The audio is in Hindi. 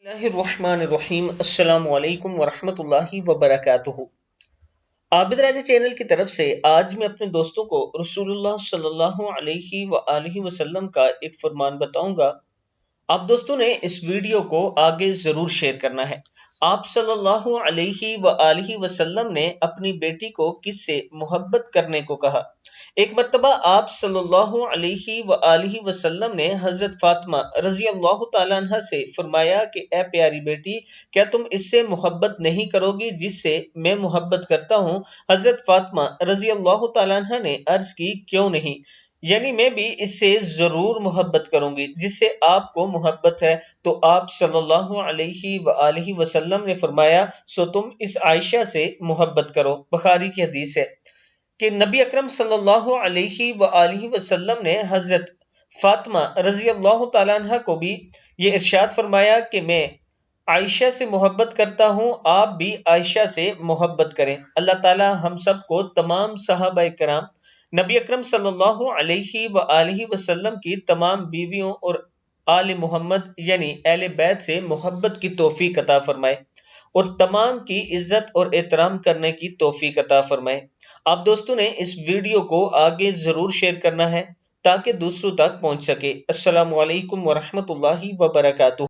बिस्मिल्लाहिर्रहमानिर्रहीम। अस्सलामु अलैकुम वरहमतुल्लाहि वबरकातुहू। आबिद राजा चैनल की तरफ से आज मैं अपने दोस्तों को रसूलुल्लाह सल्लल्लाहु अलैहि वसल्लम का एक फरमान बताऊंगा। आप दोस्तों ने इस वीडियो को आगे जरूर शेयर करना है। आप सल्लल्लाहु अलैहि वसल्लम ने अपनी बेटी को किससे मोहब्बत करने को कहा। एक मर्तबा आप सल्लल्लाहु अलैहि वसल्लम ने हजरत फातिमा रजी अल्लाह तआला अन्हा से फरमाया कि ए प्यारी बेटी, क्या तुम इससे मोहब्बत नहीं करोगी जिससे मैं मोहब्बत करता हूँ। हजरत फातिमा रजी अल्लाह तआला अन्हा ने अर्ज की, क्यों नहीं, यानी मैं भी इससे जरूर मोहब्बत करूंगी जिससे आपको मोहब्बत है। तो आप सल्लल्लाहु अलैहि वसल्लम ने फरमाया, सो तुम इस आयशा से मोहब्बत करो। बुखारी की हदीस है कि नबी अकरम सल्लल्लाहु अलैहि वसल्लम ने हजरत फातिमा रजी अल्लाह तआला अन्हा को भी ये इरशाद फरमाया कि मैं आयशा से मोहब्बत करता हूँ, आप भी आयशा से मोहब्बत करें। अल्लाह ताला हम सबको तमाम सहाबा कराम नबी अकरम सल्लल्लाहु अलैहि वसल्लम की तमाम बीवियों और आले मोहम्मद यानी अहले बैत से मोहब्बत की तौफीक अता फरमाए और तमाम की इज्जत और एहतराम करने की तौफीक अता फरमाए। आप दोस्तों ने इस वीडियो को आगे जरूर शेयर करना है ताकि दूसरों तक पहुंच सके। अस्सलामु अलैकुम वरहमतुल्लाहि वबरकातुहू।